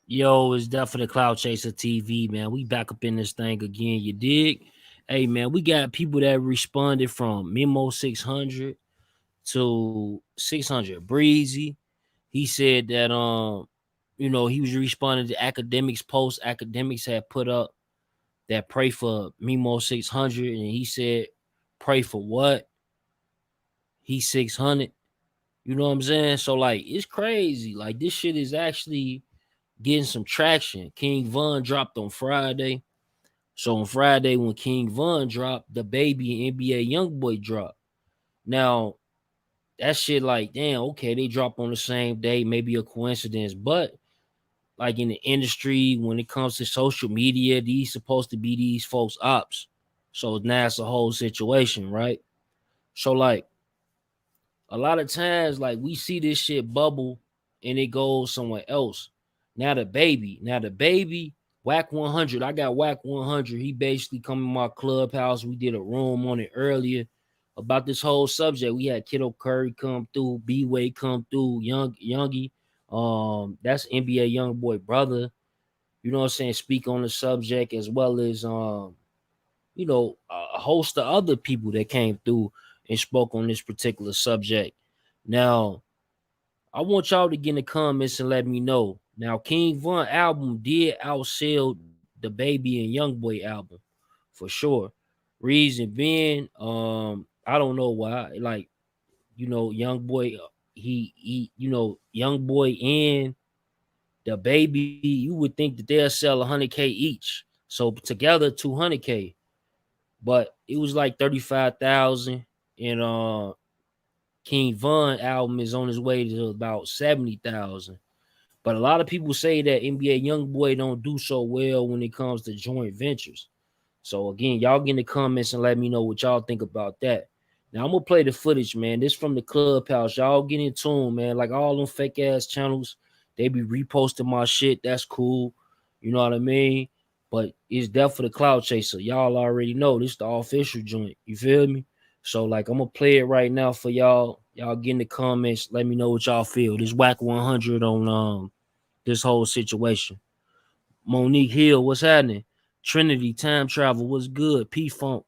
Yo, it's definitely Cloud Chaser TV, man. We back up in this thing again. You dig? Hey, man, we got people that responded from Memo600 to 600 Breezy. He said that he was responding to academics post academics had put up that pray for Memo600, and he said, pray for what? He's 600. You know what I'm saying? So like it's crazy. Like this shit is actually getting some traction. King Von dropped on Friday. So on Friday, when King Von dropped, DABaby and NBA Youngboy dropped. Now, that shit like, damn, okay, they drop on the same day, maybe a coincidence. But like in the industry, when it comes to social media, these supposed to be these folks' ops. So now it's a whole situation, right? So like a lot of times, like we see this shit bubble and it goes somewhere else. Now the baby, Whack 100. I got Whack 100. He basically come in my clubhouse. We did a room on it earlier about this whole subject. We had Kiddo Curry come through, B Way come through, Youngie. That's NBA young boy brother. You know what I'm saying? Speak on the subject as well as a host of other people that came through and spoke on this particular subject. Now, I want y'all to get in the comments and let me know. Now, King Von album did outsell DABaby and Youngboy album for sure. Reason being, I don't know why. Like, Youngboy, Youngboy and DABaby, you would think that they'll sell 100K each. So together, 200K. But it was like 35,000, and King Von album is on his way to about 70,000. But a lot of people say that NBA YoungBoy don't do so well when it comes to joint ventures. So again, y'all get in the comments and let me know what y'all think about that. Now I'm gonna play the footage, man. This from the clubhouse. Y'all get in tune, man. Like all them fake ass channels, they be reposting my shit. That's cool. You know what I mean? But it's definitely the cloud chaser. Y'all already know this the official joint. You feel me? So like I'm gonna play it right now for y'all. Y'all get in the comments. Let me know what y'all feel. This Whack 100 on this whole situation. Monique Hill, what's happening? Trinity, time travel, what's good? P Funk.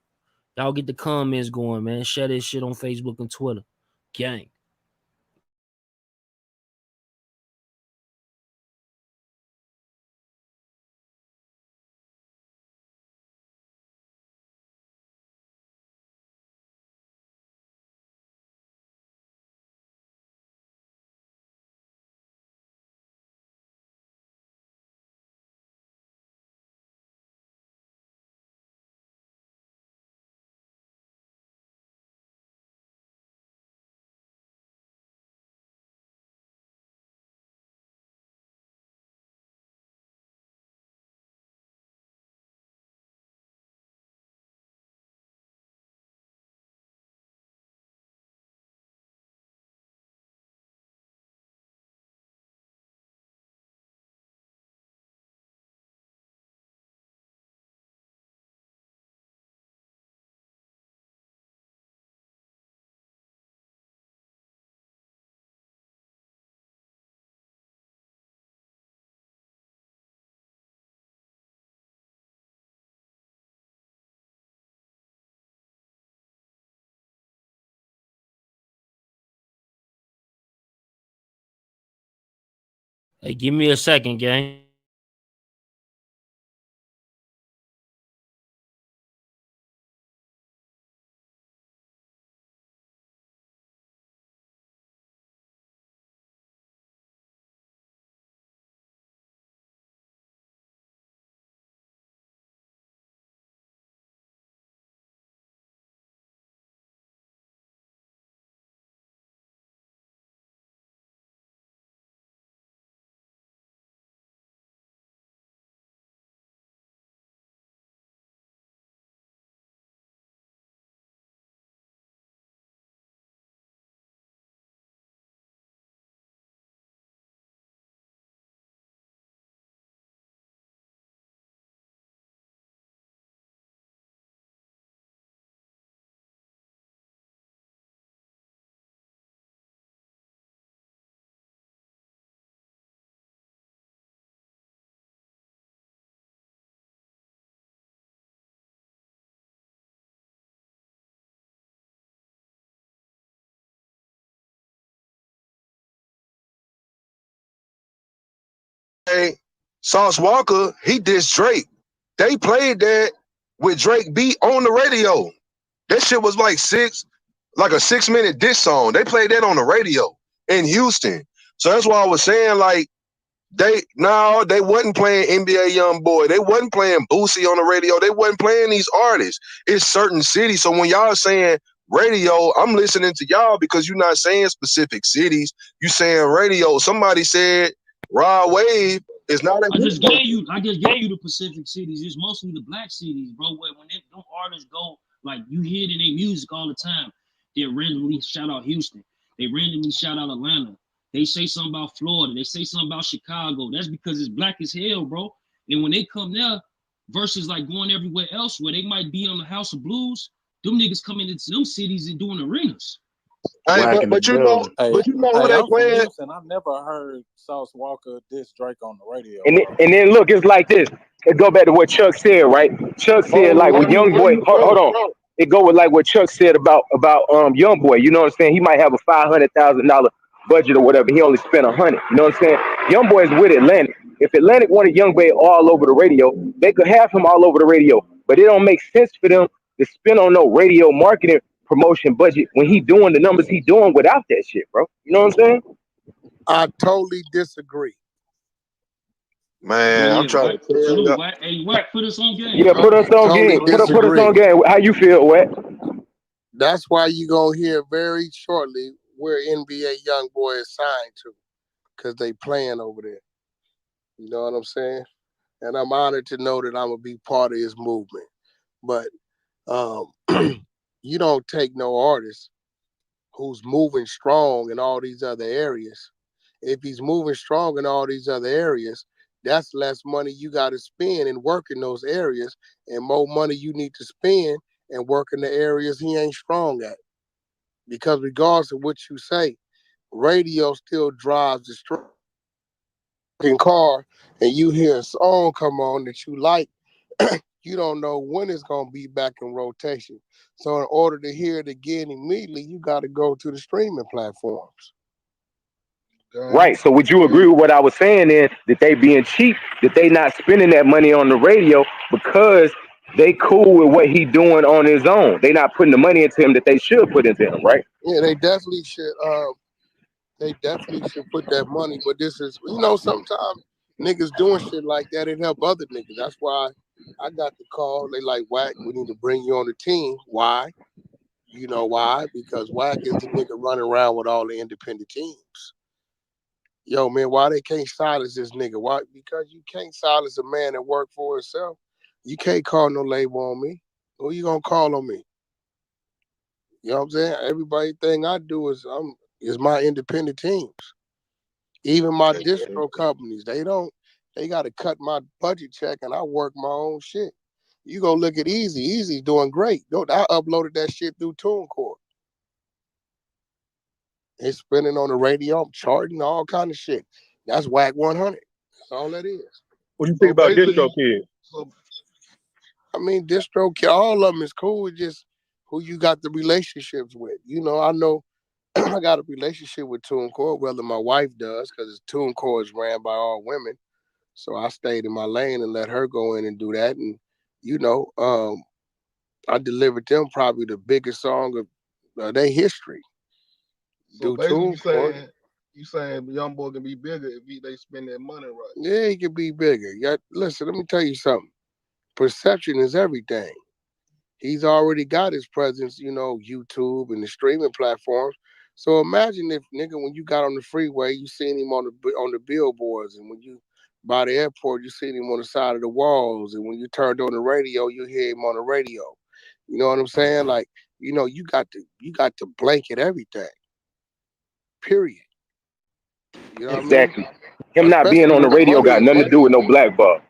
Y'all get the comments going, man. Share this shit on Facebook and Twitter. Gang. Hey, give me a second, gang. Sauce Walker, he dissed Drake. They played that with Drake beat on the radio. That shit was like a 6-minute diss song. They played that on the radio in Houston. So that's why I was saying, like, they wasn't playing NBA YoungBoy. They wasn't playing Boosie on the radio. They wasn't playing these artists. It's certain cities. So when y'all saying radio, I'm listening to y'all because you're not saying specific cities. You saying radio. Somebody said Rod Wave is not a I just gave you the Pacific cities. It's mostly the black cities, bro. When them artists go, like, you hear it in their music all the time. They randomly shout out Houston. They randomly shout out Atlanta. They say something about Florida. They say something about Chicago. That's because it's black as hell, bro. And when they come there, versus like going everywhere else where they might be on the House of Blues, them niggas coming into them cities and doing arenas. Hey, but you know who they playing? I've never heard Sauce Walker diss Drake on the radio. And then look, it's like this. It go back to what Chuck said, right? Chuck said like with YoungBoy. Hold on. It go with like what Chuck said about YoungBoy. You know what I'm saying? He might have a $500,000 budget or whatever. He only spent $100. You know what I'm saying? YoungBoy is with Atlantic. If Atlantic wanted YoungBoy all over the radio, they could have him all over the radio. But it don't make sense for them to spend on no radio marketing promotion budget when he doing the numbers he doing without that shit, bro. You know what I'm saying? I totally disagree. Man, I'm trying to tell you. Hey, Wack, put us on game. Yeah, put us on game. Put us on game. How you feel, Wack? That's why you gonna hear very shortly where NBA YoungBoy is signed to, because they playing over there. You know what I'm saying? And I'm honored to know that I'm gonna be part of his movement. But you don't take no artist who's moving strong in all these other areas. If he's moving strong in all these other areas, that's less money you got to spend and work in those areas, and more money you need to spend and work in the areas he ain't strong at. Because regardless of what you say, radio still drives the strong car, and you hear a song come on that you like, you don't know when it's going to be back in rotation. So in order to hear it again immediately, you got to go to the streaming platforms. Right. So would you agree with what I was saying then, that they being cheap, that they not spending that money on the radio because they cool with what he doing on his own? They not putting the money into him that they should put into him, right? Yeah, they definitely should. They definitely should put that money. But this is, sometimes niggas doing shit like that, it help other niggas. That's why I got the call. They like, Wack, we need to bring you on the team. Why? You know why? Because Wack is the nigga running around with all the independent teams. Yo, man, why they can't silence this nigga? Why? Because you can't silence a man that work for himself. You can't call no label on me. Who you gonna call on me? You know what I'm saying? Everything I do is my independent teams. Even my distro companies, they got to cut my budget check, and I work my own shit. You go look at Easy. Easy's doing great. I uploaded that shit through TuneCore. It's spinning on the radio. I'm charting all kind of shit. That's Wack 100. That's all that is. What do you think about DistroKid? I mean, DistroKid, all of them is cool. It's just who you got the relationships with. I know I got a relationship with TuneCore, whether my wife does, because TuneCore is ran by all women. So I stayed in my lane and let her go in and do that. And, I delivered them probably the biggest song of their history. So basically you saying YoungBoy can be bigger if they spend their money right. Yeah, he can be bigger. Listen, let me tell you something. Perception is everything. He's already got his presence, YouTube and the streaming platforms. So imagine if, nigga, when you got on the freeway, you seen him on the billboards, and when you by the airport, you seen him on the side of the walls, and when you turned on the radio, you hear him on the radio. You know what I'm saying? Like, you got to blanket everything. Period. You know exactly. What I mean? Him not being on the radio got nothing to do with no blackball.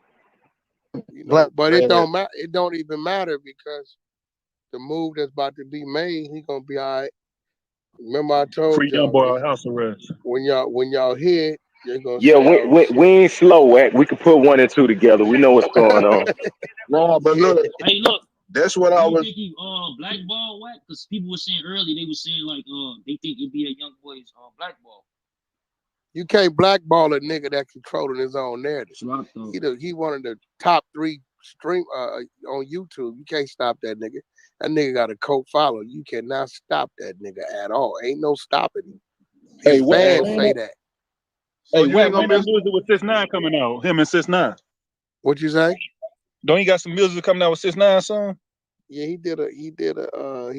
But it don't matter. It don't even matter, because the move that's about to be made, he gonna be all right. Remember I told Free y'all, YoungBoy house arrest. When y'all hear it, you're gonna say, we ain't slow, Wack. We can put 1 and 2 together. We know what's going on. No, but look. Hey, look. That's what I was. You think he blackball Wack? Because people were saying earlier, they were saying like they think NBA YoungBoy is blackball. You can't blackball a nigga that controlling his own narrative. He one of the top 3 stream on YouTube. You can't stop that nigga. That nigga got a cult follow. You cannot stop that nigga at all. Ain't no stopping him. His fans say that. So you ain't gonna miss music with 6ix9ine coming out. Him and 6ix9ine. What you say? Don't he got some music coming out with 6ix9ine song? Yeah, he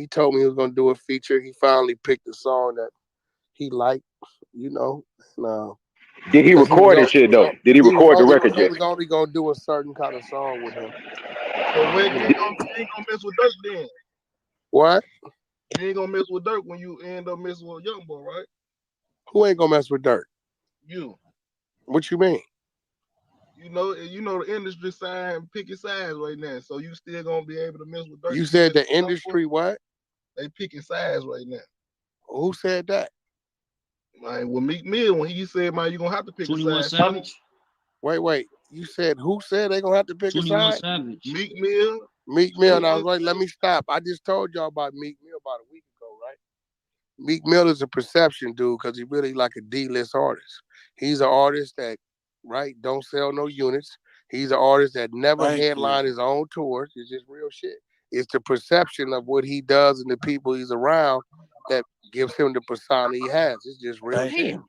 told me he was gonna do a feature. He finally picked a song that he liked, you know. Did he record that shit though? Did he record the record yet? He was only gonna do a certain kind of song with him. So when you ain't gonna mess with Durk then? What? You ain't gonna mess with Durk when you end up messing with Youngboy, right? Who ain't gonna mess with Durk? You. What you mean? You know the industry picking sides right now, so you still gonna be able to mess with Durk. You said the industry what? They picking sides right now. Who said that? Man, well, Meek Mill, when he said, man, you're gonna have to pick 21 a side. Savage. Wait. You said who said they gonna have to pick a 21 side? Savage. Meek Mill. And I was like, let me stop. I just told y'all about Meek Mill about a week ago, right? Meek Mill is a perception dude because he really like a D-list artist. He's an artist that, right, don't sell no units. He's an artist that never headlined his own tours. It's just real shit. It's the perception of what he does and the people he's around that gives him the persona he has. It's just real shit.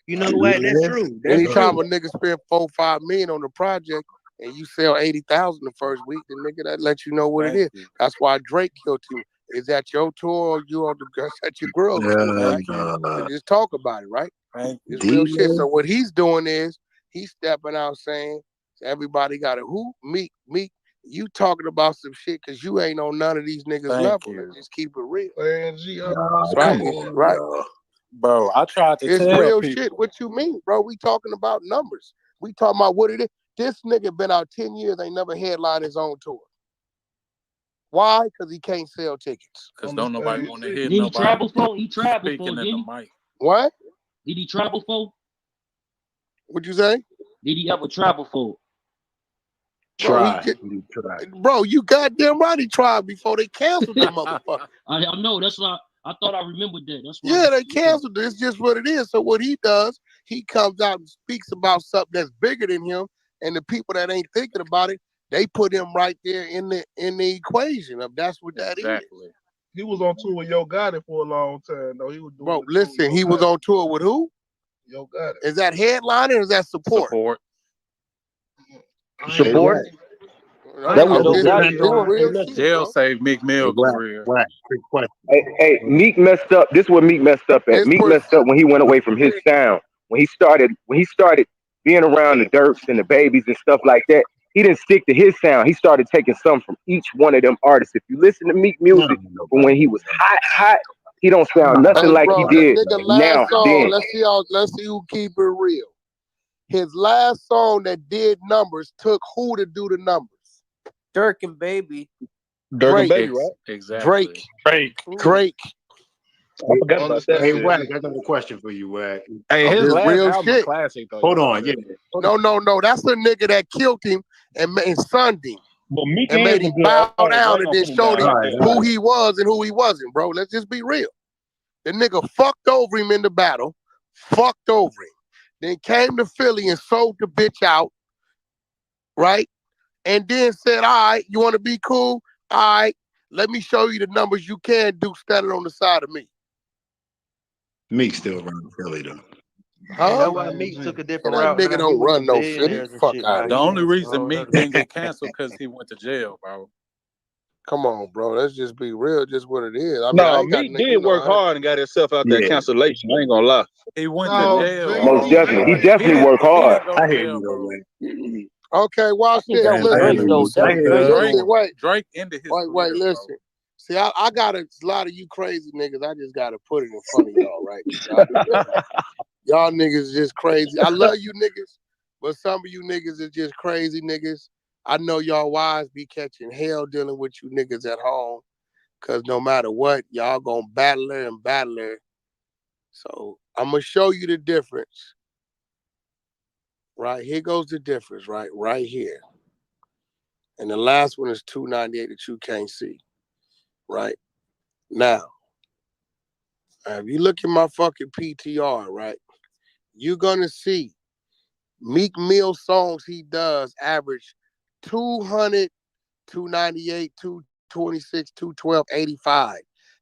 You know what? That's true. Anytime a nigga spend $4-5 million on the project and you sell 80,000 the first week, the nigga that lets you know what it is. That's why Drake killed you. Is that your tour or you on the at your girl's tour, right? So just talk about it, right? It's real shit. So what he's doing is he's stepping out saying everybody got a who? Meek. You talking about some shit because you ain't on none of these niggas level. Just keep it real. Right. Bro, I tried to it's tell real people. Shit. What you mean, bro? We talking about numbers. We talking about what it is. This nigga been out 10 years, ain't never headlined his own tour. Why? Because he can't sell tickets. Because don't nobody want to hear Did nobody. He travel for? He traveled speaking for, in did the mic. What? Did he travel for? What'd you say? Did he ever travel for? Bro, you goddamn right he tried before they canceled the motherfucker. I know, that's why I thought I remembered that. That's why. Yeah, they canceled it. It's just what it is. So what he does, he comes out and speaks about something that's bigger than him, and the people that ain't thinking about it, they put him right there in the equation of that's what that is. He was on tour with Yo Gotti for a long time, though. He was doing. Bro, listen, he was on tour with who? Yo Gotti. Is that headliner or is that support? Support. That was Jail saved Meek Mill career. Quick question. Hey, Meek messed up. This is what Meek messed up at. Meek messed up when he went away from his sound. When he started being around the Durks and the Babies and stuff like that, he didn't stick to his sound. He started taking some from each one of them artists. If you listen to Meek music from when he was hot, he don't sound nothing like he did now. Let's see who keep it real. His last song that did numbers took who to do the numbers? Durk and Baby. Durk and Baby, right? Exactly. Drake. I forgot about that. Hey, Wack, I got a question for you, Wack. Hey, his last real album shit. Classic, though. Hold on, yeah. No. That's the nigga that killed him and sunned him. Well, Meek and made him bow down and then showed him who he was and who he wasn't, bro. Let's just be real. The nigga fucked over him in the battle, fucked over him. Then came to Philly and sold the bitch out, right? And then said, all right, you want to be cool? All right, let me show you the numbers you can do standing on the side of me. Meek still running Philly, though. Huh? That's why Meek took a different that route. nigga don't run no Philly. Fuck out. The only reason Meek didn't get canceled because he went to jail, bro. Come on, bro. Let's just be real. Just what it is. I mean, Meek did work hard and got himself out that cancellation. I ain't gonna lie. He went to jail. Most definitely. He definitely worked hard. I hear you, though, man. Okay, watch this. Drake ended his career, wait, listen. Bro. See, I got a lot of you crazy niggas. I just got to put it in front of y'all, right? Y'all niggas just crazy. I love you niggas, but some of you niggas is just crazy niggas. I know y'all wives be catching hell dealing with you niggas at home because no matter what, y'all gonna battle her and battle her. So I'm going to show you the difference. Right, here goes the difference, right here. And the last one is 298 that you can't see. Right? Now, if you look at my fucking PTR, right? you're gonna see Meek Mill songs he does average 200, 298, 226, 212, 85.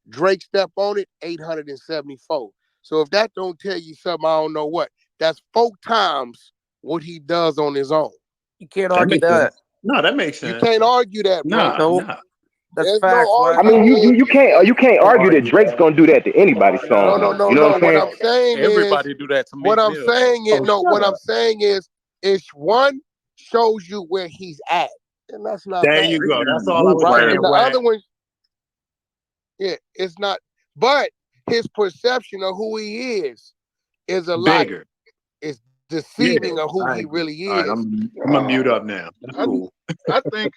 Drake step on it, 874. So if that don't tell you something, I don't know what. That's 4 times what he does on his own. You can't argue that. No, that makes You sense. can't argue that, bro. Nah. That's There's facts. no I mean, argument. you can't argue that Drake's gonna do that to anybody's song. No. You know what I'm saying? What I'm saying Everybody do that to me. what I'm saying is, it's one shows you where he's at, and that's not There bad. you go. That's all I was Right, saying. and the other one, yeah, it's not. But his perception of who he is a lie. Bigger. It's deceiving of who he really is. All right, I'm gonna mute up now. That's cool. I think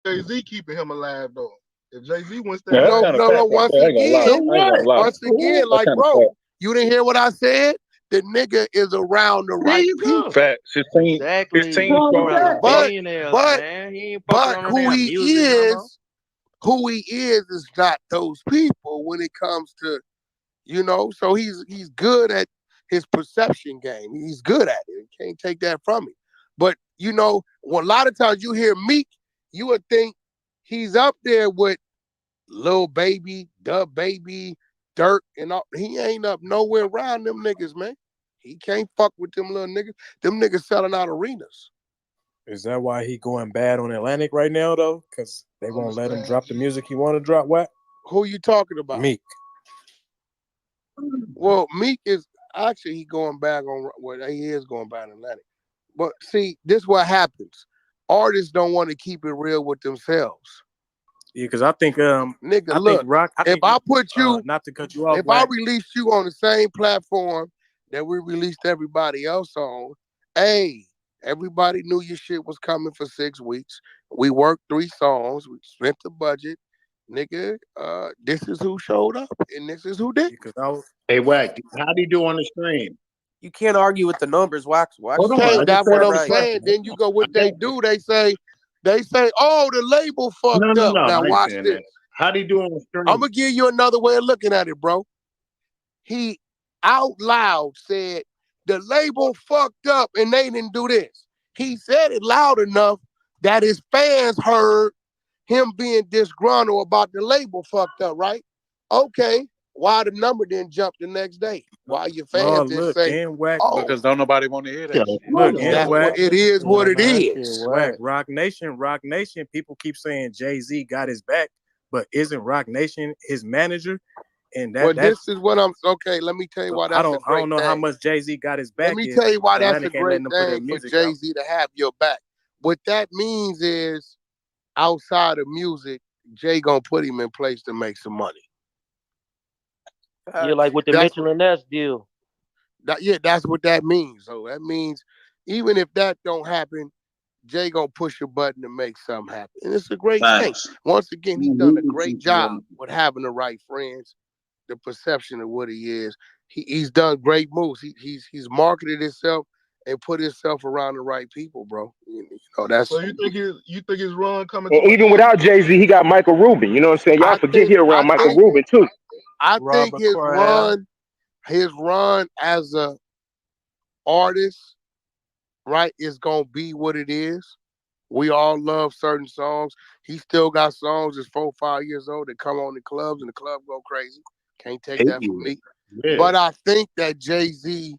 Jay-Z keeping him alive though. If Jay-Z wants that, No. Once again, like, bro, you didn't hear what I said? The nigga is around the right people. Facts. His team But who he is not those people when it comes to, so he's good at his perception game. He's good at it. You can't take that from him. But a lot of times you hear Meek, you would think he's up there with Lil Baby, DABaby, Durk, and all. He ain't up nowhere around them niggas, man. He can't fuck with them little niggas. Them niggas selling out arenas. Is that why he going bad on Atlantic right now, though? Because they won't let him drop the music he want to drop? What? Who you talking about? Meek. Well, Meek is actually he going back on he is going back on Atlantic. But see, this is what happens. Artists don't want to keep it real with themselves. Yeah, because I think nigga, I look, think Rock. if I put you, not to cut you off, if I released you on the same platform that we released everybody else on, hey, everybody knew your shit was coming for 6 weeks. We worked 3 songs. We spent the budget. Nigga, this is who showed up, and this is who did. Hey, Wack, how do you do on the stream? You can't argue with the numbers, Wax. Hold on, that's what I'm saying. Then you go, what they do, they say, oh, the label fucked up. Now watch this. That. How do you do on the stream? I'm going to give you another way of looking at it, bro. He out loud said, the label fucked up and they didn't do this. He said it loud enough that his fans heard him being disgruntled about the label fucked up, right? Okay, why the number didn't jump the next day? Why your fans didn't say, because don't nobody want to hear that. It is what it is. Rock Nation, people keep saying Jay-Z got his back, but isn't Rock Nation his manager? And this is what I'm let me tell you why that's a great I don't know thing. how much Jay-Z got his back. Let me tell you why that's a great thing for Jay-Z to have your back. What that means is, outside of music, Jay gonna put him in place to make some money. Yeah, like with the Mitchell and Ness deal. That's what that means. So that means even if that don't happen, Jay gonna push a button to make something happen. And it's a great thing. Once again, he's done a great job with having the right friends, the perception of what he is. He's done great moves. He's marketed himself and put himself around the right people, bro. That's. So you think his run coming? And even without Jay-Z, he got Michael Rubin. You know what I'm saying? Y'all forget he around Michael Rubin too. I think his run as a artist, right, is gonna be what it is. We all love certain songs. He still got songs that's 4 or 5 years old that come on the clubs and the club go crazy. Can't take that from me. Yeah. But I think that Jay-Z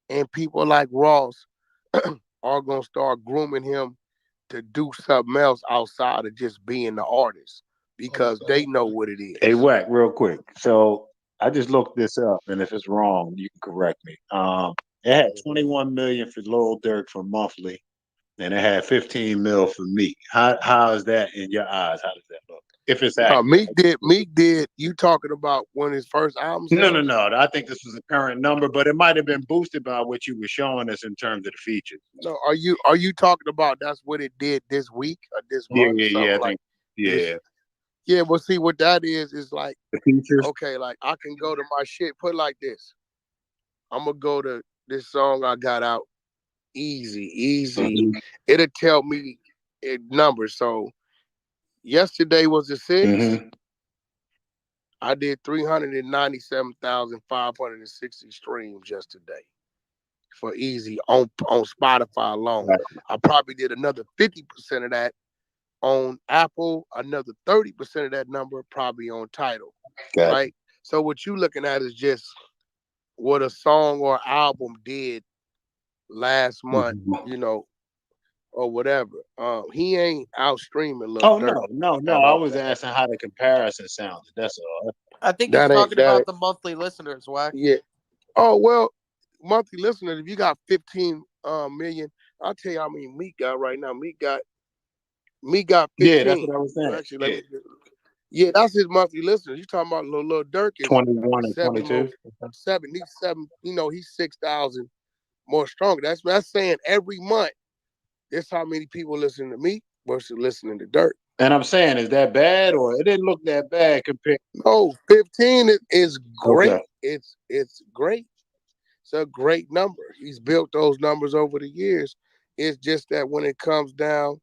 and people like Ross are gonna start grooming him to do something else outside of just being the artist, because they know what it is. Hey, Wack, real quick. So I just looked this up, and if it's wrong, you can correct me. It had 21 million for Lil Durk for monthly, and it had 15 mil for Meek. How is that in your eyes? How does that look? If it's accurate. Meek did. You talking about when his first album? No. I think this was a current number, but it might have been boosted by what you were showing us in terms of the features. No, are you talking about that's what it did this week or this month? Yeah, well, see what that is like the features. Okay, like I can go to my shit. Put it like this. I'm gonna go to this song I got out. Easy. Mm-hmm. It'll tell me numbers. So yesterday was the 6th. Mm-hmm. I did 397,560 streams yesterday. for Easy on Spotify alone. Right. I probably did another 50% of that on Apple, another 30% of that number probably on Tidal, Gotcha. right? So what you looking at is just what a song or album did last month, you know, or whatever. He ain't out streaming Lil Oh Durk. no. I was asking how the comparison sounded. That's all. I think he's talking about the monthly listeners, Wack. Yeah. Oh well, monthly listeners. If you got 15 million, I'll tell you how many Meek got right now. Meek got 15. Yeah, that's what I was saying. Actually, yeah, that's his monthly listeners. You talking about Lil Durk is 21 and 22. 77. You know, he's 6,000 more stronger. That's saying every month. That's how many people listen to Meek versus listening to Durk. And I'm saying, is that bad, or it didn't look that bad compared? No, 15 is great. Okay. It's great. It's a great number. He's built those numbers over the years. It's just that when it comes down,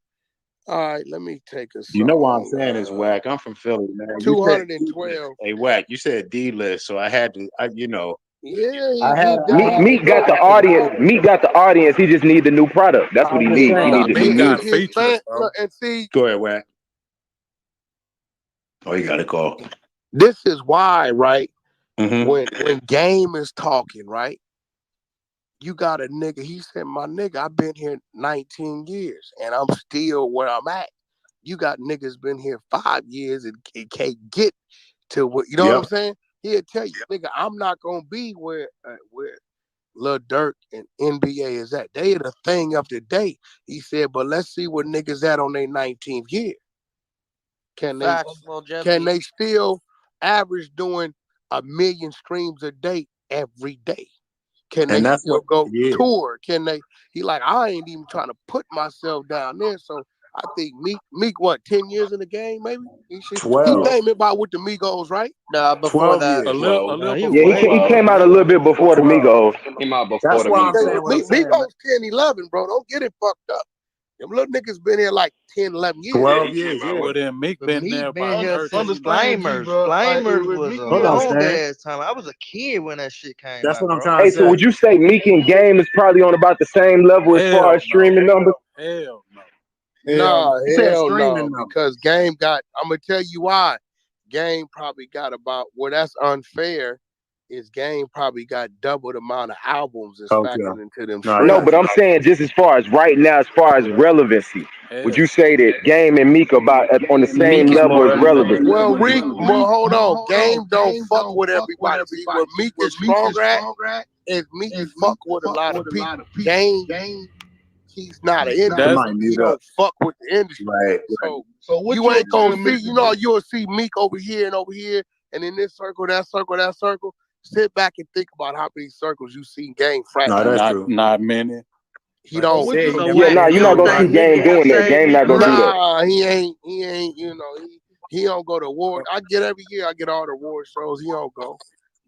all right, let me take a song. You know what I'm saying is Wack. I'm from Philly, man. 212. Hey, Wack, you said D list, so I had to, Yeah, Meek got the audience. Meek got the audience. He just need the new product. That's what he needs. He need Meek got his features, fan, bro. and see, Go ahead, Wack. Oh, you got a call. this is why, right? Mm-hmm. When Game is talking, right? You got a nigga. He said, "My nigga, I've been here 19 years, and I'm still where I'm at." You got niggas been here 5 years and can't get to what you know what I'm saying. He'll tell you, nigga, I'm not gonna be where Lil Durk and NBA is at. They are the thing of the day. He said, but let's see what niggas at on their 19th year. Can they still average doing 1 million streams a day every day? Can they still go tour? Can they? He like, I ain't even trying to put myself down there. So I think Meek, what, 10 years in the game, maybe? He 12. He came about with the Migos, right? Nah, before that. A little Yeah, he came out a little bit before the Migos. Came out before That's the why I'm Migos. saying what I'm saying. Migos 10, 11, bro. Don't get it fucked up. Them little niggas been here like 10, 11 years. 12 years, yeah. Well, then Meek been there about here 13. since Flamers. Flamers was a Hold on, long Stan. ass time. I was a kid when that shit came That's out, what I'm bro. trying Hey, to so say. would you say Meek and Game is probably on about the same level as far as streaming numbers? Hell no. Nah, He said hell streaming no. numbers. Because Game got, I'm going to tell you why. Game probably got about, well, that's unfair, is Game probably got double the amount of albums that's factored into them streams. No, but I'm saying just as far as right now, as far as relevancy, would you say that Game and Meek are about on the same level as relevancy? Well, hold on. Game don't fuck with everybody. See, where Meek is stronger at is Meek fuck with a lot of people. Game, he's not an industry. He don't fuck with the industry. Right. So you ain't gonna see, you'll see Meek over here and over here, and in this circle, that circle, that circle. Sit back and think about how many circles you see Game fracture. No, that's true. Not many. He don't. You're not gonna see Game doing that. Game not gonna do that. Nah, he ain't. You know, he don't go to award. I get every year. I get all the award shows. He don't go.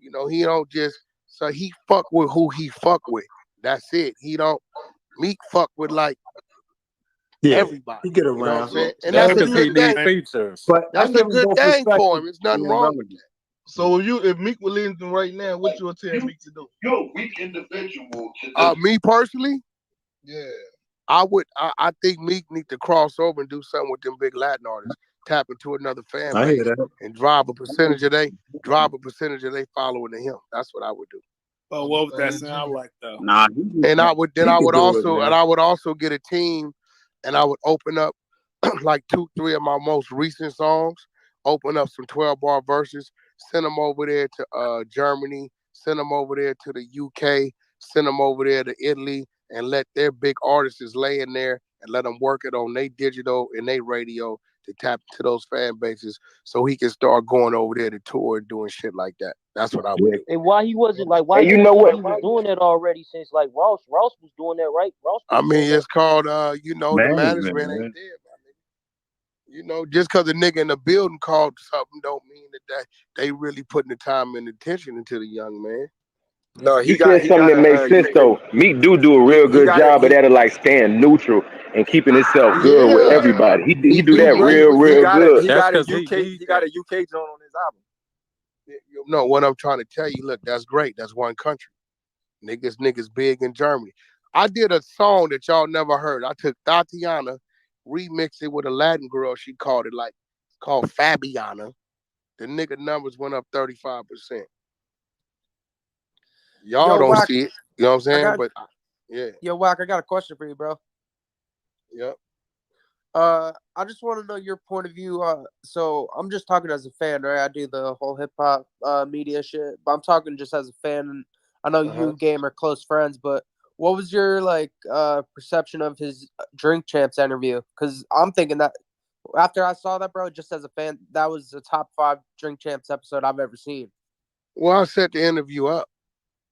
You know, he don't just. So he fuck with who he fuck with. That's it. He don't. Meek fuck with like everybody. He get around. You know what I'm saying? And That's that's a because he good need thing. features. But That's a good thing for him. It's nothing wrong with that. So if Meek was listening right now, what you would tell Meek to do? You're a weak individual. Me personally, yeah, I would. I think Meek need to cross over and do something with them big Latin artists. Tap into another fan I hear base that. and drive a percentage of they following to him. That's what I would do. But what would that sound like though? Nah. And I would also get a team, and I would open up like 2-3 of my most recent songs. Open up some 12-bar verses. Send them over there to Germany. Send them over there to the UK. Send them over there to Italy, and let their big artists lay in there and let them work it on their digital and their radio to tap into those fan bases, so he can start going over there to tour and doing shit like that. That's what I would do. And why he wasn't like? Why you know what? he was doing that already since like Ross was doing that, right? Ross. I mean, it's called the Management, management man. ain't there. You know, just because a nigga in the building called something don't mean that they really putting the time and attention into the young man. No, he said something that makes sense though. Meek do a real good job of that, of like staying neutral and keeping himself good with everybody. He do that real good. He got a UK joint on his album. No, what I'm trying to tell you, look, that's great. That's one country. Niggas big in Germany. I did a song that y'all never heard. I took Tatiana, remixed it with a Latin girl. She called Fabiana. The nigga numbers went up 35%. Y'all don't Wack, see it. You know what I'm saying? But yeah. Yo, Wack, I got a question for you, bro. Yep. I just want to know your point of view. So I'm just talking as a fan, right? I do the whole hip hop media shit, but I'm talking just as a fan. And I know you and Game are close friends, but what was your perception of his Drink Champs interview? Because I'm thinking that after I saw that, bro, just as a fan, that was the top 5 Drink Champs episode I've ever seen. Well, I set the interview up.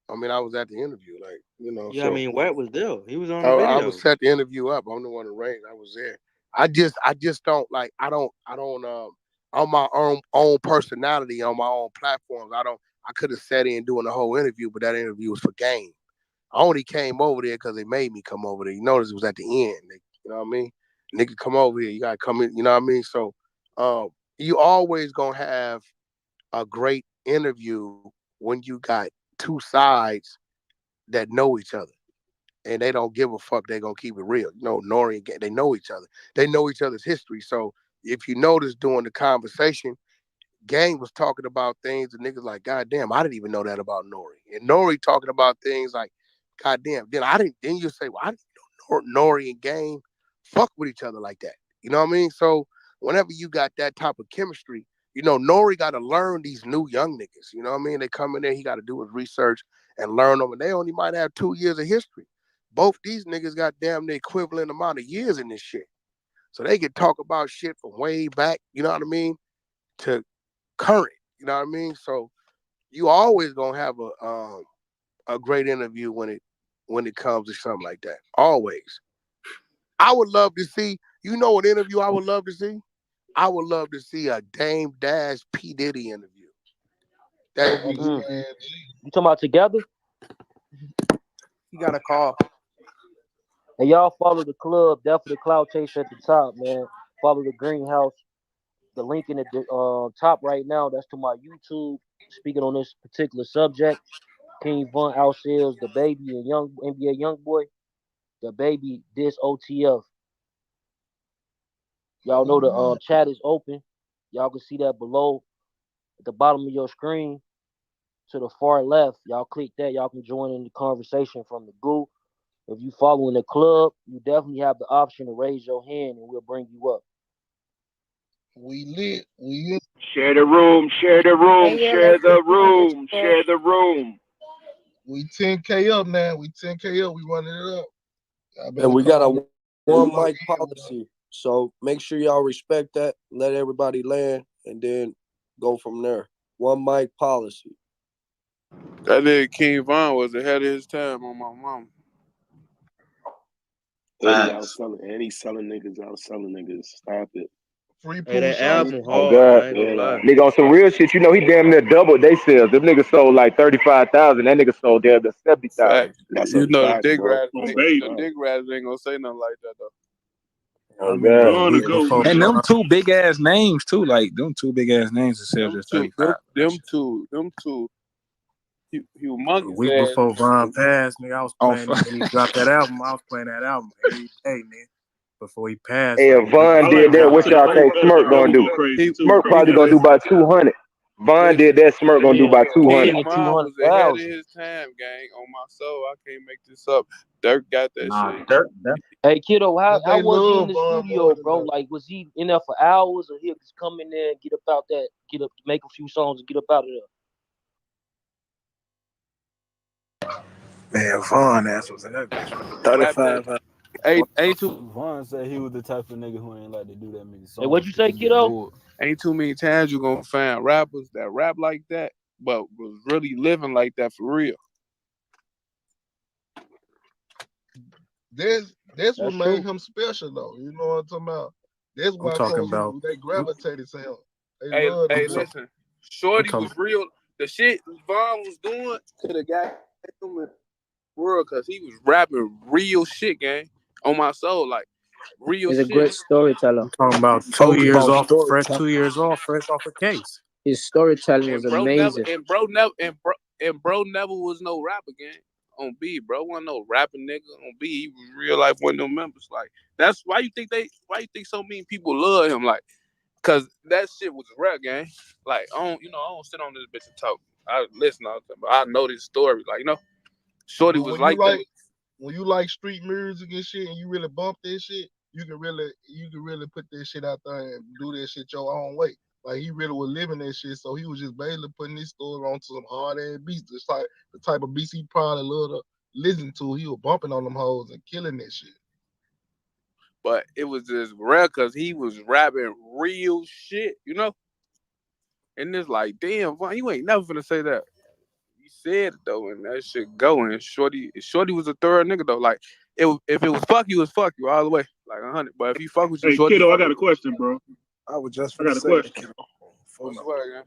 I mean, I was at the interview, Yeah, so, I mean, Watt was there. He was on the video. I was set the interview up. I'm the one that arranged. I was there. I just don't I don't on my own personality on my own platforms. I could have sat in doing the whole interview, but that interview was for Game. I only came over there because they made me come over there. You notice it was at the end. You know what I mean? Nigga, come over here. You gotta come in. You know what I mean? So, you always gonna have a great interview when you got two sides that know each other. And they don't give a fuck. They're going to keep it real. Nori and Game, they know each other. They know each other's history. So if you notice during the conversation, Game was talking about things and niggas like, God damn, I didn't even know that about Nori. And Nori talking about things like, God damn. Then you say, well, I didn't know Nori and Game fuck with each other like that. You know what I mean? So whenever you got that type of chemistry, Nori got to learn these new young niggas. You know what I mean? They come in there, he got to do his research and learn them. And they only might have 2 years of history. Both these niggas got damn the equivalent amount of years in this shit. So they can talk about shit from way back, you know what I mean, to current, you know what I mean? So you always gonna have a great interview when it comes to something like that. Always. I would love to see, what interview I would love to see? I would love to see a Dame Dash P. Diddy interview. That would be You talking about together? You got a call. And y'all follow the club, definitely Cloud Chaser at the top, man. Follow the Greenhouse. The link in the top right now, that's to my YouTube. Speaking on this particular subject, King Von outsells DABaby and young NBA YoungBoy. DABaby this OTF. Y'all know the chat is open. Y'all can see that below at the bottom of your screen to the far left. Y'all click that. Y'all can join in the conversation from the goo. If you following the club, you definitely have the option to raise your hand and we'll bring you up. We lit. We lit. Share the room. Share the room. Share the room. Share the room. We 10K up, man. We 10K up. We running it up. And we got a one mic policy. So make sure y'all respect that. Let everybody land and then go from there. One mic policy. That nigga King Von was ahead of his time on my mom. And he's selling niggas. Stop it. Free Hey, that album Oh hard. God, I ain't gonna lie. nigga, on some real shit, he damn near doubled they sales. Them niggas sold like 35,000. That nigga sold damn near 70,000. Fact. The Dick Riders ain't gonna say nothing like that though. Oh God. And them two big ass names too, like them two big ass names that sell just 35. Them two humongous. A week before Von passed, nigga, I was playing when he dropped that album. I was playing that album every day, man. Before he passed. Hey, if Von did that, what y'all think Smirk gonna do? Smirk probably gonna do about 200. Von did that, Smirk gonna do about 200. King Von was ahead of his time, gang. On my soul, I can't make this up. Dirk got that shit. Hey, kiddo, how was he in the studio, bro? Like, was he in there for hours, or he'll just come in there and get up, make a few songs and get up out of there? Man, Von ass was in that bitch. 35. Ain't too. Vaughn said he was the type of nigga who ain't like to do that many songs. Hey, what'd you say, kiddo? Ain't too many times you gonna find rappers that rap like that, but was really living like that for real. That's what made him special, though. You know what I'm talking about? That's why they gravitated to him. Hey, listen, Shorty was real. The shit Von was doing could have got him in the world because he was rapping real shit, gang. On my soul, like real He's shit. a great storyteller. I'm talking about 2 years off, fresh off a case. His storytelling was amazing. Bro never was no rapper, gang. on B, bro. Wasn't no rapping nigga on B. He was real life one of them members. Like that's why you think so many people love him. Like, cause that shit was rap, gang. Like I don't sit on this bitch and talk. I listen all the time, but I know this story. Like Shorty was like that. When you like street music and shit, and you really bump this shit, you can really put this shit out there and do this shit your own way. Like he really was living that shit, so he was just basically putting his story onto some hard ass beats, just like the type of beats he probably loved to listen to. He was bumping on them hoes and killing that shit. But it was just rare because he was rapping real shit, And it's like, damn, Von, you ain't never finna say that. You said it though, and that shit going. Shorty was a third nigga though. Like, if it was fuck you, it's fuck you all the way, like 100. But if he fuck with you, Hey, Shorty, kiddo, I got a question, bro. I was just I got a question.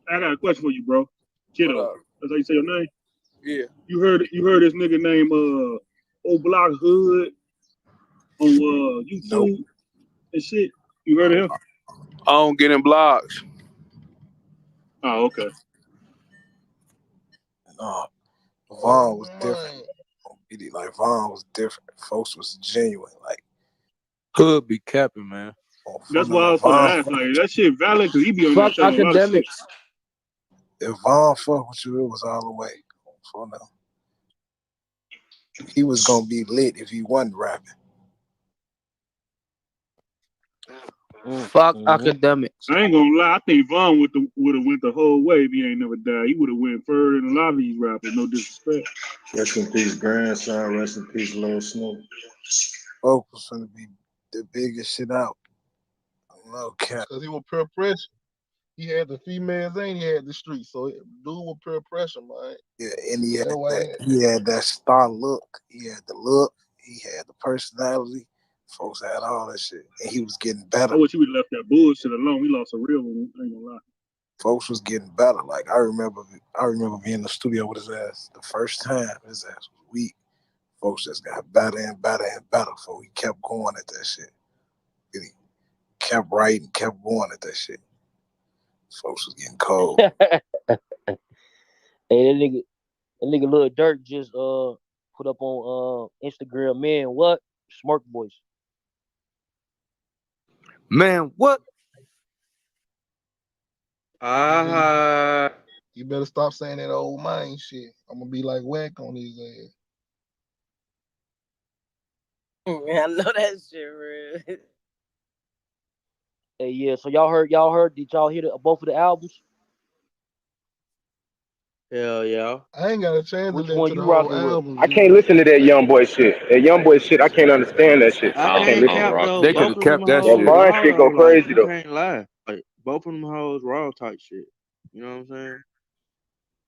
I got a question for you, bro. Kiddo, that's how you say your name? Yeah. You heard this nigga named O Block Hood on YouTube and shit. You heard of him? I don't get in blogs. Oh, okay. No, Von was different. Like Von was different. Folks was genuine. Like Hood be capping, man. That's why I was gonna ask. Like that shit valid because he be on that shit a lot of shit. If Von fuck with you, it was all the way. For now, he was gonna be lit if he wasn't rapping. Fuck academics. I ain't gonna lie. I think Von would have went the whole way if he ain't never died. He would have went further than a lot of these rappers. No disrespect. Rest in peace, grandson. Rest in peace, Lil Snoop. Folks was gonna be the biggest shit out. No cap. Because he was peer pressure. He had the females and he had the streets. So dude was peer pressure, man. Yeah, and he had that star look. He had the look. He had the personality. Folks had all that shit. And he was getting better. I wish he would have left that bullshit alone. We lost a real one. I ain't gonna lie. Folks was getting better. Like I remember being in the studio with his ass the first time. His ass was weak. Folks just got better and better and better before he kept going at that shit. And he kept writing, kept going at that shit. Folks was getting cold. Hey, that nigga Lil Durk just put up on Instagram, man, what? Smirk Boys. Man, what? You better stop saying that old mind shit. I'm gonna be like whack on his ass. I know that shit, real. Hey, yeah. So y'all heard? Did y'all hear both of the albums? Hell yeah. I ain't got a chance Which to one listen to you the whole rocking with? album. I can't listen to that young boy shit. That young boy shit, I can't understand that shit. I I can't can't listen cap to it. though. They Both could have of them kept that hoes shit. Vaughn raw shit go though. Like crazy you though. can't lie. Like both of them hoes raw type shit. You know what I'm saying?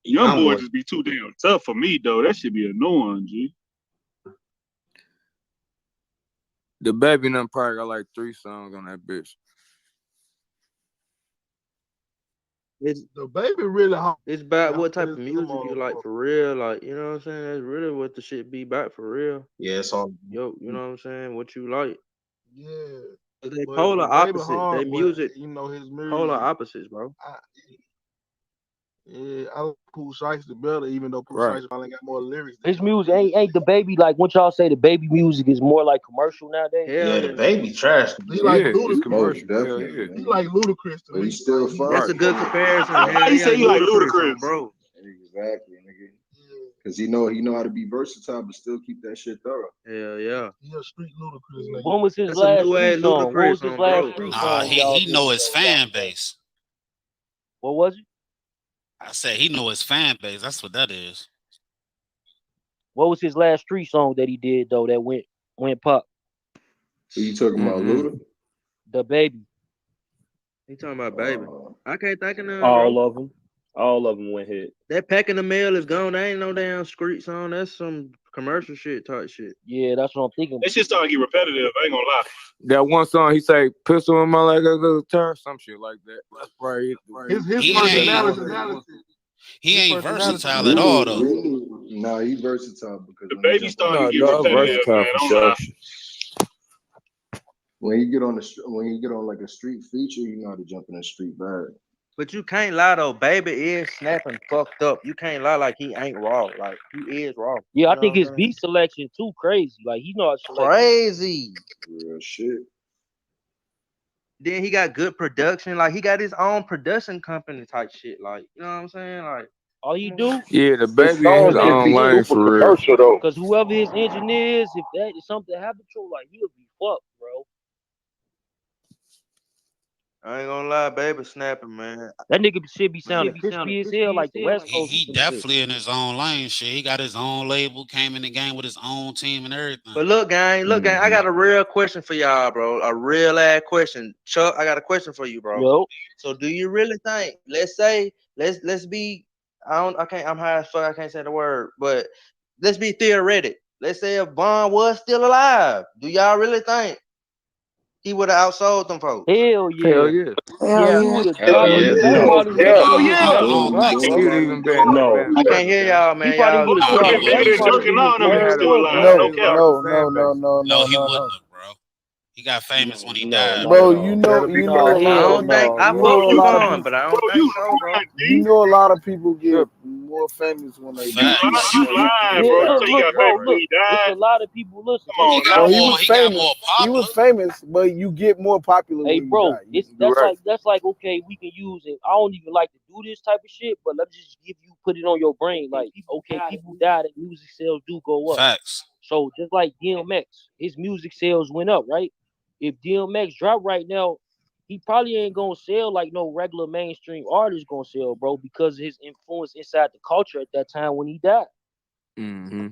Young boy just be too damn tough for me though. That should be annoying, G. DABaby and them probably got like 3 songs on that bitch. The baby really hot. It's about what type of music you like for real. Like, you know what I'm saying? That's really what the shit be about for real. Yeah, it's all. Yo, you know what I'm saying? What you like. Yeah. They But polar the baby opposites. hard, They but, music you know, his music. polar opposites, bro. I like Pooh Shiesty better, even though Pooh Right. Shiesty probably got more lyrics. His music ain't DABaby like what y'all say. DABaby music is more like commercial nowadays. Hell Yeah, the baby trash. He like Yeah, it's Ludacris. commercial. Hell Definitely. yeah. He like Ludacris to But me. he still Like, fun. That's a good comparison. Why Hell you yeah, say you like Ludacris, Ludacris? bro. Exactly, nigga. Cause he know how to be versatile, but still keep that shit thorough. Hell yeah. He a street Ludacris nigga. When was his That's a last new ass street song? What was Ludacris his on, last bro. street Nah, song? Y'all he did? know his fan base. What was it? I said he know his fan base. That's what that is. What was his last street song that he did though that went pop? Who you talking about, Luda? DABaby. He talking about baby. I can't think of none, All bro. of them. All of them went hit. That Pack in the Mail is gone. That ain't no damn street song. That's some commercial shit type shit. Yeah, that's what I'm thinking. That shit starting to get repetitive. I ain't gonna lie. That one song he say, "Pistol in my leg, a little turn," some shit like that. That's probably it. His He personality. He ain't versatile at all though. Nah, he versatile because The baby starting to get No, repetitive, versatile man. for Don't sure. lie. when you get on like a street feature, you know how to jump in a street vibe. But you can't lie though. Baby is snapping fucked up. You can't lie like he ain't raw. Like he is raw. Yeah, You I know think what his I'm saying? beat selection too crazy. Like he know how to select. Crazy. Real shit. Then he got good production. Like he got his own production company type shit. Like you know what I'm saying? Like All he do, Yeah, the His baby in his songs just own be lane super for real. commercial though. cause whoever his engineer is, if that is something habitual, like he'll be fucked, bro. I ain't gonna lie, baby snapping, man. That nigga should be sounding crispy as hell, like the West Coast or He some shit. definitely in his own lane. Shit, he got his own label. Came in the game with his own team and everything. But look, gang, I got a real question for y'all, bro. A real ass question. Chuck, I got a question for you, bro. Yo, So do you really think, let's say, let's be, I'm high as fuck, I can't say the word, but let's be theoretic. Let's say if Von was still alive, do y'all really think he would have outsold them folks? hell yeah. Hell yeah. Yeah, he would have Hell probably. yeah. He No. probably would have Yeah. been his I second don't drop, think He so. bro. would even been No. I better, can't hear gang. y'all, He man. probably Y'all, would have No, dropped. he Yeah, he wouldn't. probably Dirk and been his all them He third, niggas had still fourth, alive. bro. No his cap. own fan base. No. Bro. He got famous when he no, died. no, Bro, no. That'll be Nah, I hell don't think, no. I you fuck know a with lot of Von, people. but I Bro, don't think you so, bro. lying, You D. know a lot of people get Sure. more famous when they die. Facts. You lying, Yeah, bro. You say you look, got bro, famous when look. he It's a died. lot of people. Listen, Come He on it's a got lot Bro, of he more. was people. He got famous. more He was popular. famous, but you get more popular Hey, when you bro, die. it's You right. that's like okay, we can use it. I don't even like to do this type of shit, but let me just put it on your brain. Like, okay, people die, that music sales do go up. Facts. So just like DMX, his music sales went up, right? If DMX drop right now, he probably ain't gonna sell like no regular mainstream artist gonna sell, bro, because of his influence inside the culture at that time when he died. Mm-hmm.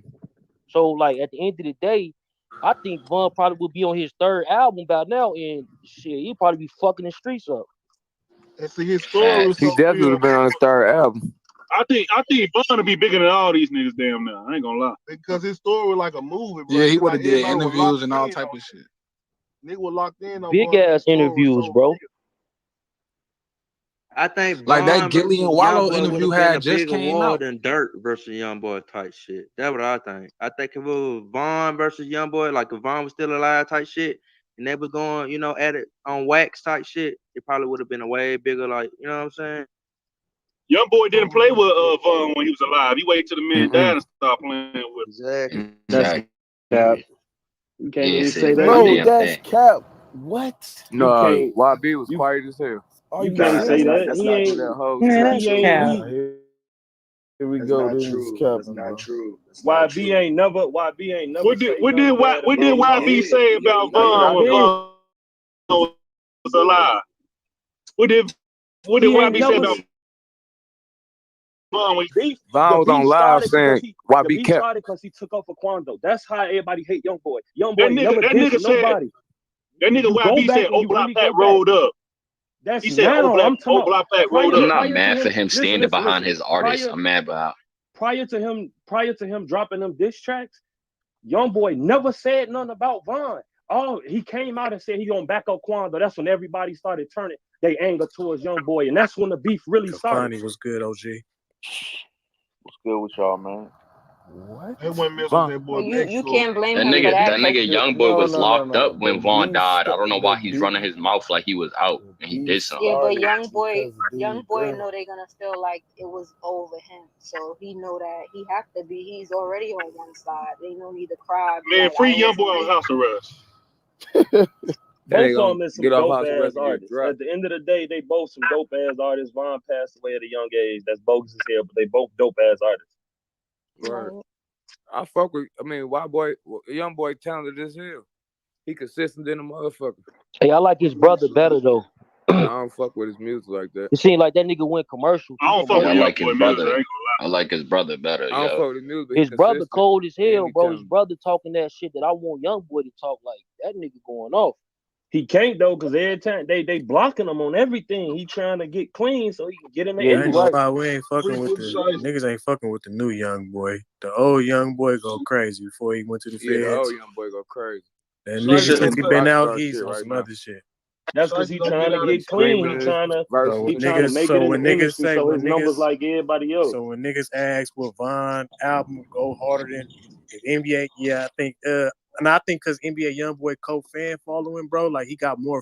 So like at the end of the day, I think Von probably would be on his third album by now, and shit, he'd probably be fucking the streets up. And see, his story was He so definitely would real. have been on his third album. I think Bun to be bigger than all these niggas damn now. I ain't gonna lie. Because his story was like a movie, bro. Yeah, he It's would like have did everybody was interviews locked and all in type on of shit. Nigga was locked in on Big Von. ass His story was interviews, so bro. real. I think Like that Von Gilly versus and Wallow Youngboy would interview have been a had just bigger came war out. than Dirt versus Youngboy type shit. That's what I think. I think if it was Von versus Youngboy, like if Von was still alive type shit, and they was going, at it on wax type shit, it probably would have been a way bigger, like, you know what I'm saying? Young boy didn't play with Vaughn when he was alive. He waited till the man died and stopped playing with him. Exactly. That's cap. You can't even say that. Bro, that's cap. What? You No, can't. YB was You quiet as hell. Are you you can't say serious? that. He ain't. That whole That's not He true. ain't. Here we That's go. not This is true. That's capping, not bro. true. That's not YB true. ain't never. YB ain't never What say did Young Boy had a problem. YB say about Vaughn when Vaughn was alive? What did He ain't YB say never. about Vaughn when Beef. Von The was on beef live started because saying the YB beef kept. started because he took up for Quando. That's how everybody hate Young Boy. Young that Boy never nigga dissed said nobody. that nigga You go YB back said and old you block really pack go back. rolled up. That's He said now. I'm talking old about block pack rolled I'm up. not mad to for him standing behind his artist. I'm mad about prior to him dropping them diss tracks, Young Boy never said nothing about Von. He came out and said he gonna back up Quando. That's when everybody started turning their anger towards Young Boy, and that's when the beef really started. Kafani was good, OG. What's good with y'all, man? What? They wouldn't mess with Von. that boy Well, Meek you story. can't blame that him for nigga. that. That nigga young boy was locked up The when Vaughn beef, died. I don't know why he's beef, running his mouth like he was out and he did something. Yeah, but started young boy because dude know they're gonna feel like it was over him. So he know that he have to be. He's already on one side. They no need to cry. Man, Like free I young wasn't boy on there. house arrest. They Both ain't of gonna them is some get off dope house ass arrest and get artists. dropped. At the end of the day, they both some dope ass artists. Von passed away at a young age. That's bogus as hell, but they both dope ass artists. Right. I fuck with. I mean, young boy talented as hell. He consistent in a motherfucker. Hey, I like his brother better though. I don't fuck with his music like that. It seemed like that nigga went commercial. I don't fuck Yeah, I with young like his boy music. brother. I like his brother better. I don't Yo, fuck with his music, but he His brother consistent. cold as hell, he bro. His talented. brother talking that shit that I want Young Boy to talk like. That nigga going off. He can't though, cause every time they blocking him on everything. He trying to get clean so he can get in the Yeah, I you ain't gonna right. lie, we ain't fucking with the niggas. Ain't fucking with the new young boy. The old young boy go crazy before he went to the Yeah, the feds. old young boy go crazy. That nigga since he been out, he's shit on right some now. other shit. That's because he trying to get clean. He trying to make it in the industry so his numbers like everybody else. So when niggas ask will Von album go harder than NBA, yeah, I think and I think because NBA YoungBoy co-fan following, bro, like he got more